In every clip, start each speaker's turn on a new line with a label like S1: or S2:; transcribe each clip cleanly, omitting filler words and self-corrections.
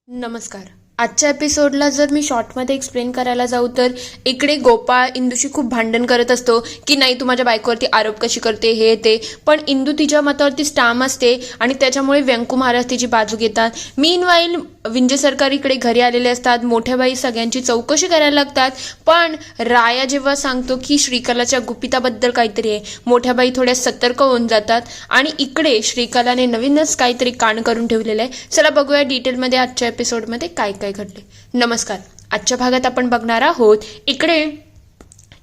S1: नमस्कार. आजच्या एपिसोडला जर मी शॉर्टमध्ये एक्सप्लेन करायला जाऊ तर इकडे गोपाळ इंदूशी खूप भांडण करत असतो की नाही तू माझ्या बायकोवरती आरोप कशी करते हे ते, पण इंदू तिच्या मतावरती स्टाम असते आणि त्याच्यामुळे व्यंकू महाराज तिची बाजू घेतात. मीनवाईल विंजे सरकार इकडे घरी आलेले असतात. मोठ्या बाई सगळ्यांची चौकशी करायला लागतात, पण राया जेव्हा सांगतो की श्रीकलाच्या गुपिताबद्दल काहीतरी आहे, मोठ्या बाई थोड्या सतर्क होऊन जातात आणि इकडे श्रीकलाने नवीनच काहीतरी कांड करून ठेवलेलं आहे. चला बघूया डिटेलमध्ये आजच्या एपिसोडमध्ये काय काय घडले. नमस्कार. आजच्या भागात आपण बघणार आहोत इकडे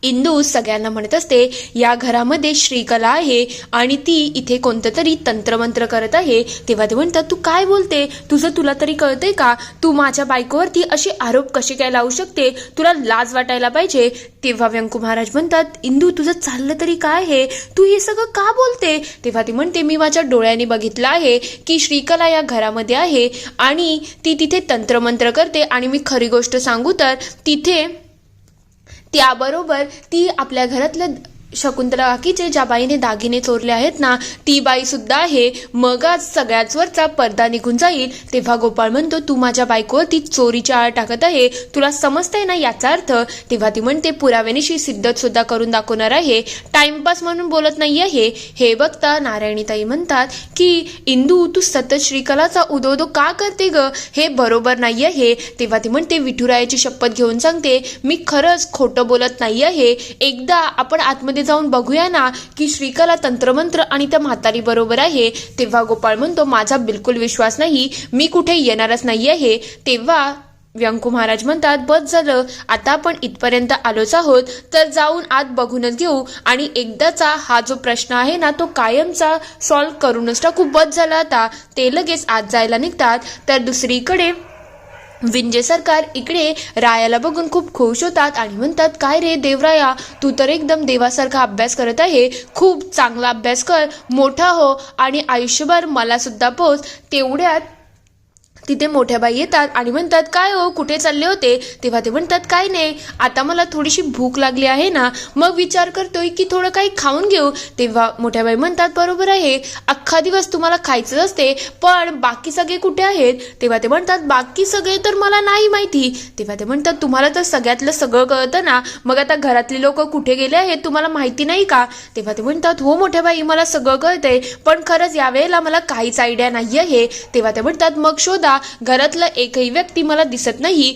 S1: इंदू सगळ्यांना म्हणत असते या घरामध्ये श्रीकला आहे आणि ती इथे कोणतं तरी तंत्रमंत्र करत आहे. तेव्हा ते म्हणतात तू काय बोलते, तुला तरी कळतंय का, तू माझ्या बायकोवरती अशी आरोप कसे काय लावू शकते, तुला लाज वाटायला पाहिजे. तेव्हा व्यंकू महाराज म्हणतात इंदू तुझं चाललं तरी काय आहे, तू हे सगळं का बोलते. तेव्हा ती म्हणते मी माझ्या डोळ्यांनी बघितलं आहे की श्रीकला या घरामध्ये आहे आणि ती तिथे तंत्रमंत्र करते आणि मी खरी गोष्ट सांगू तर तिथे त्याबरोबर ती आपल्या घरातल्या शकुंतला काकीचे ज्या बाईने दागिने चोरले आहेत ना ती बाई सुद्धा आहे. मग आज सगळ्याच वरचा पडदा निघून जाईल. तेव्हा गोपाळ म्हणतो तू माझ्या बायकोवरती चोरीची आळ टाकत आहे, तुला समजतंय ना याचा अर्थ. तेव्हा ती म्हणते पुराव्यानिशी सिद्धत सुद्धा करून दाखवणार आहे, टाइमपास म्हणून बोलत नाही आहे. हे बघता नारायणीताई म्हणतात की इंदू तू सतत श्रीकलाचा उदोदो का करते ग, हे बरोबर नाही आहे. तेव्हा ती म्हणते विठुरायाची शपथ घेऊन सांगते मी खरंच खोटं बोलत नाही आहे. एकदा आपण आतमध्ये जाऊन बघूया ना की श्रीकला तंत्रमंत्र आणि त्या म्हातारी बरोबर आहे. तेव्हा गोपाळ म्हणतो माझा बिलकुल विश्वास नाही, मी कुठे येणारच नाही आहे. तेव्हा व्यंकू महाराज म्हणतात बस झालं, आता आपण इथपर्यंत आलोच आहोत तर जाऊन आत बघूनच घेऊ आणि एकदाचा हा जो प्रश्न आहे ना तो कायमचा सॉल्व्ह करूनच टाकू. बस झाला आता. ते लगेच आत जायला निघतात. तर दुसरीकडे विंजे सरकार इकडे रायाला बघून खूप खुश होतात आणि म्हणतात काय रे देवराया, तू तर एकदम देवासारखा अभ्यास करत आहे, खूप चांगला अभ्यास कर, मोठा हो आणि आयुष्यभर मला सुद्धा पोच. तेवढ्यात तिथे मोठ्या बाई येतात आणि म्हणतात काय हो कुठे चालले होते. तेव्हा ते म्हणतात काय नाही, आता मला थोडीशी भूक लागली आहे ना, मग विचार करतोय की थोडं काही खाऊन घेऊ. तेव्हा मोठ्या बाई म्हणतात बरोबर आहे, अख्खा दिवस तुम्हाला खायचं असते, पण बाकी सगळे कुठे आहेत. तेव्हा ते म्हणतात बाकी सगळे तर मला नाही माहिती. तेव्हा ते म्हणतात तुम्हाला तर सगळ्यातलं सगळं कळतं ना, मग आता घरातले लोक कुठे गेले आहेत तुम्हाला माहिती नाही का. तेव्हा ते म्हणतात हो मोठ्या बाई मला सगळं कळतंय, पण खरंच यावेळेला मला काहीच आयडिया नाही आहे. तेव्हा ते म्हणतात मग शोधा, घरातला एकही व्यक्ती मला दिसत नाही.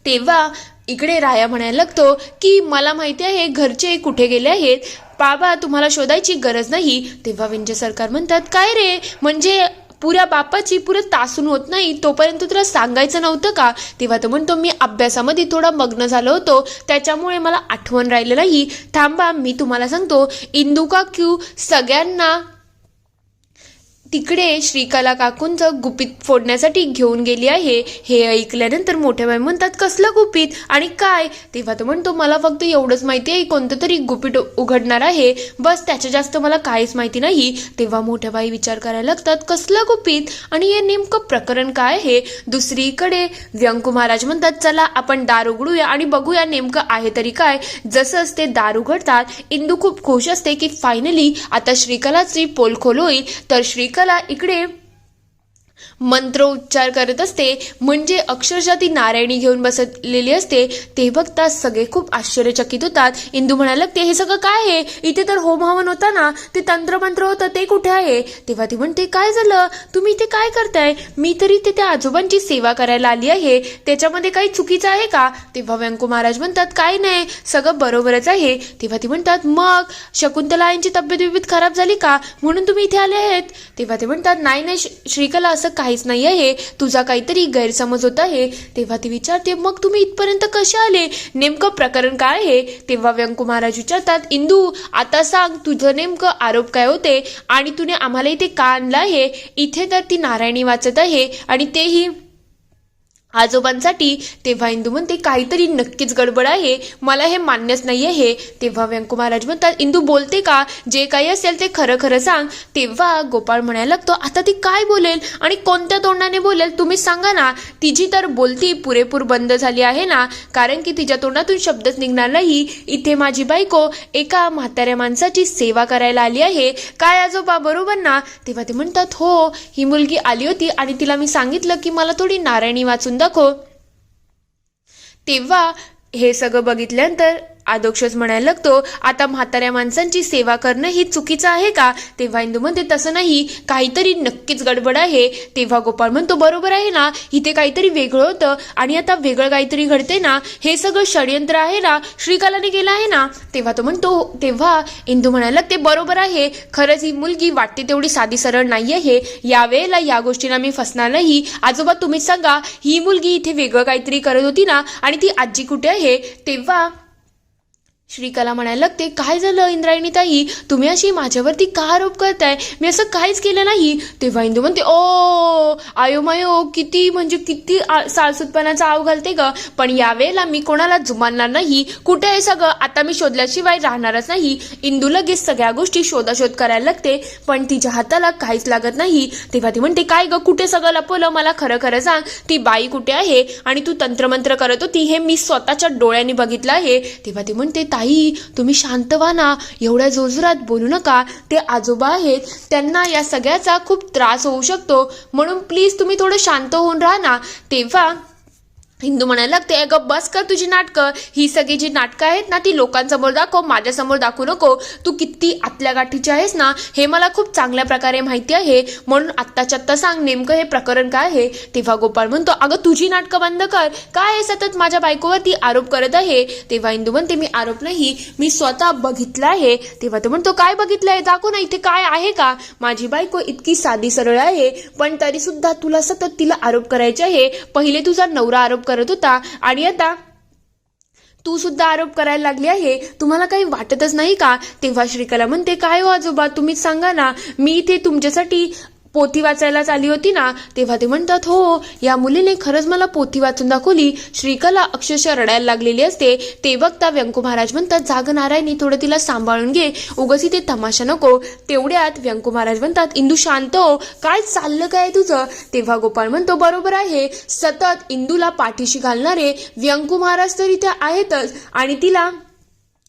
S1: तेव्हा इकडे राया म्हणायला लागतो की मला माहिती आहे घरचे कुठे गेले आहेत, बाबा तुम्हाला शोधायची गरज नाही. तेव्हा विंजे सरकार म्हणतात काय रे, म्हणजे पुऱ्या बापाची पुरं तासून होत नाही तोपर्यंत तुला सांगायचं नव्हतं का. तेव्हा तो म्हणतो मी अभ्यासामध्ये थोडा मग्न झालो होतो त्याच्यामुळे मला आठवण राहिलं नाही. थांबा मी तुम्हाला सांगतो. इंदू काकू सगळ्यांना तिकडे श्रीकला काकूंचं गुपित फोडण्यासाठी घेऊन गेली आहे. हे ऐकल्यानंतर मोठ्या बाई म्हणतात कसलं गुपित आणि काय. तेव्हा तो म्हणतो मला फक्त एवढंच माहिती आहे कोणतं तरी गुपित उघडणार आहे, बस त्याच्या जास्त मला काहीच माहिती नाही. तेव्हा मोठ्या बाई विचार करायला लागतात कसलं गुपित आणि हे नेमकं प्रकरण काय आहे. दुसरीकडे व्यंकू महाराज म्हणतात चला आपण दार उघडूया आणि बघूया नेमकं आहे तरी काय. जसंच ते दार उघडतात इंदू खूप खुश असते की फायनली आता श्रीकलाची पोलखोल होईल. तर श्रीकला इकडे मंत्र उच्चार करत असते, म्हणजे अक्षरशः ती नारायणी घेऊन बसलेली असते. ते बघता सगळे खूप आश्चर्यचकित होतात. इंदू म्हणायला लागते हे सगळं काय आहे, इथे तर होम हवन होता ना, ते तंत्रमंत्र होतं ते कुठे आहे. तेव्हा ती म्हणते काय झालं, तुम्ही इथे काय करताय, मी तरी इथे त्या आजोबांची सेवा करायला आली आहे, त्याच्यामध्ये काही चुकीचं आहे का. तेव्हा व्यंकू महाराज म्हणतात काय नाही सगळं बरोबरच आहे. तेव्हा ती म्हणतात मग शकुंतला यांची तब्येत खराब झाली का म्हणून तुम्ही इथे आले आहेत. तेव्हा ते म्हणतात नाही श्रीकला असं काहीच नाही आहे, तुझा काहीतरी गैरसमज होत आहे. तेव्हा ती विचारते मग तुम्ही इथपर्यंत कसे आले, नेमकं प्रकरण काय आहे. तेव्हा व्यंकू महाराज विचारतात इंदू आता सांग तुझं नेमकं आरोप काय होते आणि तुने आम्हाला इथे का आणलं आहे. इथे तर ती नारायणी वाचत आहे आणि तेही आजोबांसाठी. तेव्हा इंदू म्हणते काहीतरी नक्कीच गडबड आहे, मला हे मान्यच नाही आहे. तेव्हा व्यंकू महाराज म्हणतात इंदू बोलते का, जे काही असेल ते खरं खरं सांग. तेव्हा गोपाळ म्हणायला लागतो आता ती काय बोलेल आणि कोणत्या तोंडाने बोलेल तुम्हीच सांगा ना. तिची तर बोलती पुरेपूर बंद झाली आहे ना, कारण की तिच्या तोंडातून शब्दच निघणार नाही. इथे माझी बायको एका म्हाताऱ्या माणसाची सेवा करायला आली आहे. काय आजोबा बरोबर ना. तेव्हा ते म्हणतात हो, ही मुलगी आली होती आणि तिला मी सांगितलं की मला थोडी नारायणी वाचून दाखव. तेव्हा हे सगळं बघितल्यानंतर आदोक्षच म्हणायला लागतो आता म्हाताऱ्या माणसांची सेवा करणं ही चुकीचं आहे का. तेव्हा इंदू म्हणते तसं नाही, काहीतरी नक्कीच गडबड आहे. तेव्हा गोपाळ म्हणतो बरोबर आहे ना, इथे काहीतरी वेगळं होतं आणि आता वेगळं काहीतरी घडते ना, हे सगळं षडयंत्र आहे ना, श्रीकलाने केलं आहे ना. तेव्हा इंदू म्हणायला लागते बरोबर आहे, खरंच ही मुलगी वाटते तेवढी साधी सरळ नाही आहे. यावेळेला या गोष्टींना मी फसणार नाही. आजोबा तुम्हीच सांगा, ही मुलगी इथे वेगळं काहीतरी करत होती ना, आणि ती आजी कुठे आहे. तेव्हा श्रीकला म्हणायला लागते काय झालं इंद्रायणी ताई, तुम्ही अशी माझ्यावरती का आरोप करताय, मी असं काहीच केलं नाही. तेव्हा इंदू म्हणते ओ आयो मायो, किती साळसूतपणाचा आव घालते ग. पण यावेळेला मी कोणाला जुमानणार नाही. कुठे आहे सगळं, आता मी शोधल्याशिवाय राहणारच नाही. इंदू लगेच सगळ्या गोष्टी शोधाशोध करायला लागते, पण तिच्या हाताला काहीच लागत नाही. तेव्हा ती म्हणते काय ग, कुठे सगळं लपवलं, मला खरं खरं सांग, ती बाई कुठे आहे आणि तू तंत्रमंत्र करत होती हे मी स्वतःच्या डोळ्यांनी बघितलं आहे. तेव्हा ती म्हणते ताई तुम्ही शांत व्हा ना, एवढ्या जोरजोरात बोलू नका, ते आजोबा आहेत, त्यांना या सगळ्याचा खूप त्रास होऊ शकतो, म्हणून प्लीज तुम्ही थोडं शांत होऊन राहा ना. तेव्हा हिंदू म्हणायला लागते अगं बस कर तुझी नाटकं, ही सगळी जी नाटकं आहेत ना ती लोकांसमोर दाखव, माझ्यासमोर दाखवू नको. तू किती आतल्या गाठीची आहेस ना हे मला खूप चांगल्या प्रकारे माहिती आहे, म्हणून आत्ताच्या आत्ता सांग नेमकं हे प्रकरण काय आहे. तेव्हा गोपाळ म्हणतो अगं तुझी नाटकं बंद कर, काय सतत माझ्या बायकोवरती आरोप करत आहे. तेव्हा हिंदू म्हणते मी आरोप नाही, मी स्वतः बघितलं आहे. तेव्हा तो म्हणतो काय बघितलंय, दाखव ना, इथे काय आहे का. माझी बायको इतकी साधी सरळ आहे, पण तरी सुद्धा तुला सतत तिला आरोप करायचे आहे. पहिले तुझा नवरा आरोप करत होता आणि आता तू सुद्धा आरोप करायला लागली आहे, तुम्हाला काही वाटतच नाही का. तेव्हा श्रीकला म्हणते काय हो आजोबा तुम्हीच सांगा ना, मी इथे तुमच्यासाठी पोथी वाचायलाच आली होती ना. तेव्हा ते म्हणतात हो, या मुलीने खरंच मला पोथी वाचून दाखवली. श्रीकला अक्षरशः रडायला लागलेली असते. ते बघता व्यंकू महाराज म्हणतात जाग नारायणी, थोडं तिला सांभाळून घे, उगाच इथे तमाशा नको. तेवढ्यात व्यंकू महाराज म्हणतात इंदू शांत हो, काय चाललं काय तुझं. तेव्हा गोपाळ म्हणतो बरोबर आहे, सतत इंदूला पाठीशी घालणारे व्यंकू महाराज तर इथे आहेतच, आणि तिला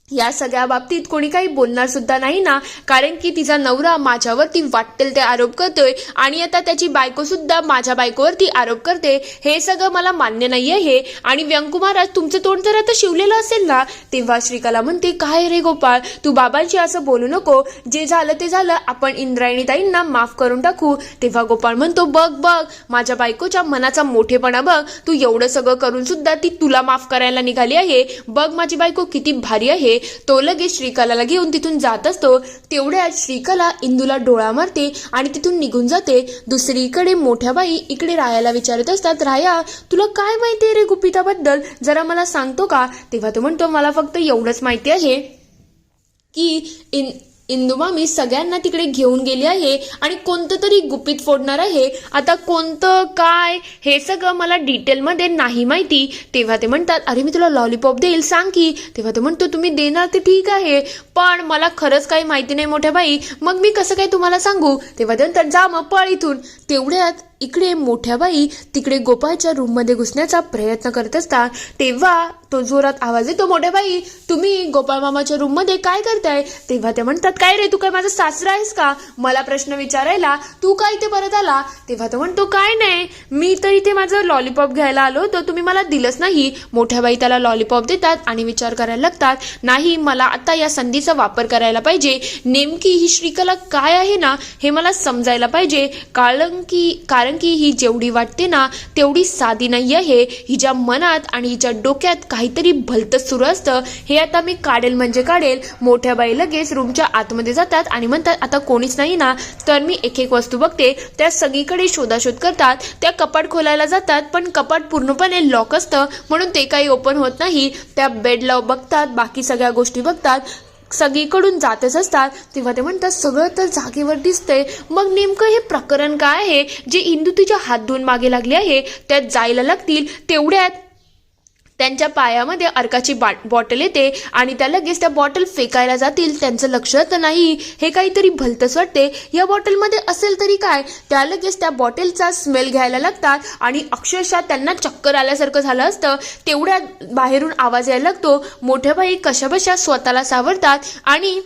S1: या सगळ्या बाबतीत कोणी काही बोलणार सुद्धा नाही ना, कारण की तिचा नवरा माझ्यावरती वाटेल ते आरोप करतोय आणि आता त्याची बायको सुद्धा माझ्या बायकोवरती आरोप करते. हे सगळं मला मान्य नाही आहे. आणि व्यंकू महाराज तुमचं तोंड तर आता शिवलेलं असेल ना. तेव्हा श्रीकला म्हणते काय रे गोपाळ, तू बाबांशी असं बोलू नको, जे झालं ते झालं, आपण इंद्रायणी ताईंना माफ करून टाकू. तेव्हा गोपाळ म्हणतो बघ माझ्या बायकोच्या मनाचा मोठेपणा बघ, तू एवढं सगळं करून सुद्धा ती तुला माफ करायला निघाली आहे. बघ माझी बायको किती भारी आहे. तो लगेच श्रीकलाला घेऊन तिथून जात असतो. तेवढ्यात श्रीकला इंदूला डोळा मारते आणि तिथून निघून जाते. दुसरीकडे मोठ्या बाई इकडे रायाला विचारत असतात राया तुला काय माहिती रे गुपिताबद्दल, जरा मला सांगतो का. तेव्हा तो म्हणतो मला फक्त एवढंच माहिती आहे की इंदुमामी सगळ्यांना तिकडे घेऊन गेली आहे आणि कोणतं तरी गुपित फोडणार आहे. आता कोणतं काय हे सगळं मला डिटेलमध्ये नाही माहिती. तेव्हा ते म्हणतात अरे मी तुला लॉलीपॉप देईल, सांग की. तेव्हा ते म्हणतो तुम्ही देणार ते ठीक आहे, पण मला खरंच काही माहिती नाही मोठ्या बाई, मग मी कसं काय तुम्हाला सांगू. तेव्हा ते म्हणतात जा मग पळ इथून. तेवढ्यात इकडे मोठ्या बाई तिकडे गोपाळच्या रूममध्ये घुसण्याचा प्रयत्न करत असतात. तेव्हा तो जोरात आवाज येतो मोठ्या बाई तुम्ही गोपाळ मामाच्या रूममध्ये काय करताय. तेव्हा ते म्हणतात काय रे तू काय माझा सासरा आहेस का, मला प्रश्न विचारायला, तू काय इथे परत आला. तेव्हा तो म्हणतो काय नाही, मी तर इथे माझं लॉलीपॉप घ्यायला आलो होतो, तुम्ही मला दिलंच नाही. मोठ्या बाई त्याला लॉलीपॉप देतात आणि विचार करायला लागतात नाही मला आता या संधीचा वापर करायला पाहिजे. नेमकी ही श्रीकला काय आहे ना हे मला समजायला पाहिजे, कारण की ही जेवढी वाटते ना तेवढी साधी नाही आहे. हिच्या मनात आणि हिच्या डोक्यात काहीतरी भलतंच सुरू असतं, हे आता मी काढेल म्हणजे काढेल. मोठ्या बाई लगेच रूमच्या आतमध्ये जातात आणि म्हणतात आता कोणीच नाही ना, तर मी एक एक वस्तू बघते. त्या सगळीकडे शोधाशोध करतात. त्या कपाट खोलायला जातात पण कपाट पूर्णपणे लॉक असतं म्हणून ते काही ओपन होत नाही. त्या बेडला बघतात, बाकी सगळ्या गोष्टी बघतात, सगळीकडून जातच असतात तेव्हा ते म्हणतात सगळं तर जागेवर दिसतंय, मग नेमकं हे प्रकरण काय आहे जे इंदू तिच्या हात धुवून मागे लागली आहे. त्यात जायला लागतील तेवढ्यात त्यांच्या पायामध्ये अर्काची बॉटल येते आणि त्या लगेच त्या बॉटल फेकायला जातील. त्यांचं लक्ष तर नाही, हे काहीतरी भलतंच वाटते, या बॉटलमध्ये असेल तरी काय. त्या लगेच त्या बॉटलचा स्मेल घ्यायला लागतात आणि अक्षरशः त्यांना चक्कर आल्यासारखं झालं असतं. तेवढ्यात बाहेरून आवाज यायला लागतो. मोठ्या बाई कशाबशा स्वतःला सावरतात आणि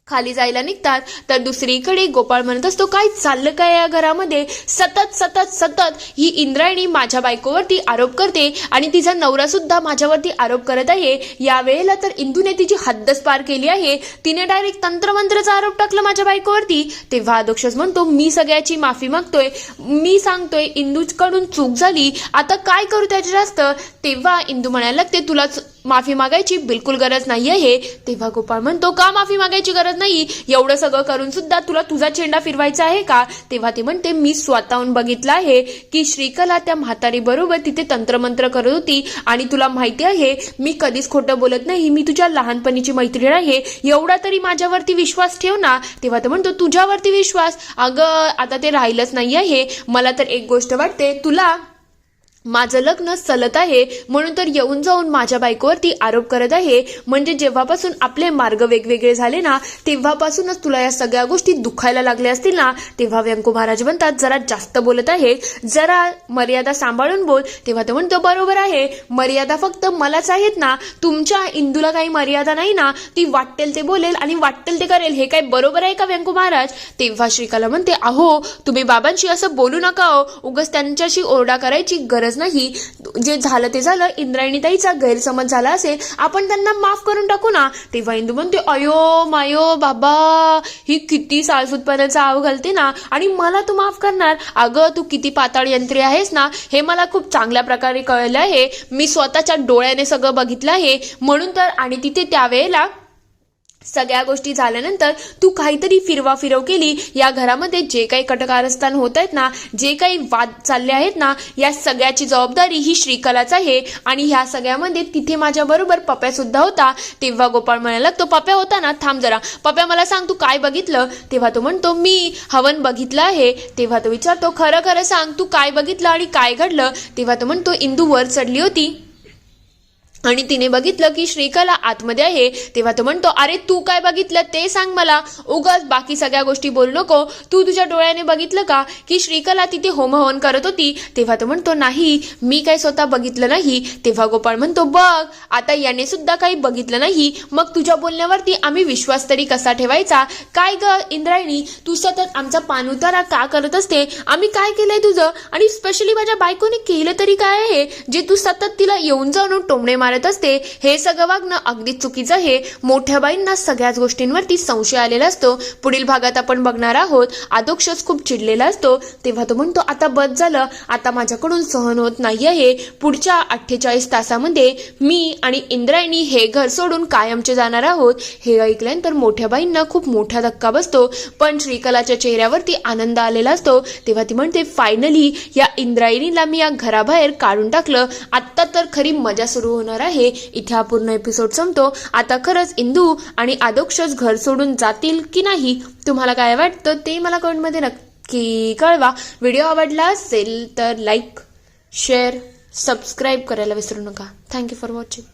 S1: खाली जायला निघतात. तर दुसरीकडे गोपाळ म्हणत असतो काय चाललं काय या घरामध्ये, सतत सतत सतत ही इंद्रायणी माझ्या बायकोवरती आरोप करते आणि तिचा नवरा सुद्धा माझ्यावरती आरोप करत आहे. यावेळेला तर इंदूने तिची हद्दच पार केली आहे, तिने डायरेक्ट तंत्रमंत्राचा आरोप टाकला माझ्या बायकोवरती. तेव्हा अधोक्षज म्हणतो मी सगळ्याची माफी मागतोय, मी सांगतोय इंदूकडून चूक झाली, आता काय करू त्याच्या जास्त. तेव्हा इंदू म्हणायला लागते तुला माफी मागायची बिलकुल गरज नाही आहे. तेव्हा गोपाळ म्हणतो का माफी मागायची गरज नाही, एवढं सगळं करून सुद्धा तुला तुझा चेंडा फिरवायचा आहे का. तेव्हा ते म्हणते मी स्वतःहून बघितलं आहे की श्रीकला त्या म्हातारी बरोबर तिथे तंत्रमंत्र करत होती आणि तुला माहिती आहे मी कधीच खोटं बोलत नाही, मी तुझ्या लहानपणीची मैत्रीण आहे, एवढा तरी माझ्यावरती विश्वास ठेव ना. तेव्हा ते म्हणतो तुझ्यावरती विश्वास, अगं आता ते राहिलंच नाही आहे. मला तर एक गोष्ट वाटते, तुला माझं लग्न चलत आहे म्हणून तर येऊन जाऊन माझ्या बायकोवरती आरोप करत आहे. म्हणजे जेव्हापासून आपले मार्ग वेगवेगळे झाले ना तेव्हापासूनच तुला या सगळ्या गोष्टी दुखायला लागल्या असतील ना. तेव्हा व्यंकू महाराज म्हणतात जरा जास्त बोलत आहे, जरा मर्यादा सांभाळून बोल. तेव्हा तो म्हणतो बरोबर आहे, मर्यादा फक्त मलाच आहेत ना, तुमच्या इंदूला काही मर्यादा नाही ना, ती वाटेल ते बोलेल आणि वाटेल ते करेल, हे काय बरोबर आहे का व्यंकू महाराज. तेव्हा श्रीकला म्हणते अहो तुम्ही बाबांशी असं बोलू नका हो, उगाच त्यांच्याशी ओरडा करायची गरज नाही, जे झालं ते झालं, इंद्रायणी ताईचा गैरसमज झाला असेल, आपण त्यांना माफ करून टाकू ना. तेव्हा इंदू म्हणते अयो मायो बाबा, ही किती साळसूतपणाचा आव घालते ना आणि मला तू माफ करणार. अगं तू किती पाताळ यंत्री आहेस ना, हे मला खूप चांगल्या प्रकारे कळलं आहे, मी स्वतःच्या डोळ्याने सगळं बघितलं आहे. म्हणून तर आणि तिथे त्यावेळेला सगळ्या गोष्टी झाल्यानंतर तू काहीतरी फिरव केली, या घरामध्ये जे काही कटकारस्थान होत आहेत ना, जे काही वाद चालले आहेत ना, या सगळ्याची जबाबदारी ही श्रीकलाच आहे. आणि ह्या सगळ्यामध्ये तिथे माझ्या बरोबर पप्या सुद्धा होता. तेव्हा गोपाळ म्हणाला तो पप्या होता ना, थांब जरा पप्या मला सांग तू काय बघितलं. तेव्हा तो म्हणतो मी हवन बघितलं आहे. तेव्हा तो विचारतो खरं खरं सांग तू काय बघितलं आणि काय घडलं. तेव्हा तो म्हणतो इंदू वर चढली होती आणि तिने बघितलं की श्रीकला आतमध्ये आहे. तेव्हा तो म्हणतो अरे तू काय बघितलं ते सांग मला, उगाच बाकी सगळ्या गोष्टी बोलू नको, तू तुझ्या डोळ्याने बघितलं का की श्रीकला तिथे होमहवन करत होती. तेव्हा तो म्हणतो नाही मी काय स्वतः बघितलं नाही. तेव्हा गोपाळ म्हणतो बघ आता याने सुद्धा काही बघितलं नाही, मग तुझ्या बोलण्यावरती आम्ही विश्वास तरी कसा ठेवायचा. काय ग इंद्रायणी तू सतत आमचा पाणउतारा का करत असते, आम्ही काय केलंय तुझं, आणि स्पेशली माझ्या बायकोने केलं तरी काय आहे जे तू सतत तिला येऊन जाऊन टोमणे मारत असते. हे सगळं वागणं अगदी चुकीचं आहे. मोठ्या बाईंना सगळ्याच गोष्टींवरती संशय आलेला असतो. पुढील भागात आपण बघणार आहोत अधोक्षज खूप चिडलेला असतो. तेव्हा तो म्हणतो आता बस झालं, आता माझ्याकडून सहन होत नाही आहे. पुढच्या 48 तासामध्ये मी आणि इंद्रायणी हे घर सोडून कायमचे जाणार आहोत. हे ऐकल्यानंतर मोठ्या बाईंना खूप मोठा धक्का बसतो, पण श्रीकलाच्या चेहऱ्यावरती आनंद आलेला असतो. तेव्हा ती म्हणते फायनली या इंद्रायणीला मी या घराबाहेर काढून टाकलं, आता तर खरी मजा सुरू होणार आहे. इथे हा पूर्ण एपिसोड संपतो. आता खरंच इंदू आणि अधोक्षज घर सोडून जातील की नाही, तुम्हाला काय वाटतं ते मला कमेंटमध्ये नक्की कळवा. व्हिडिओ आवडला असेल तर लाईक शेअर सबस्क्राईब करायला विसरू नका. Thank you for watching.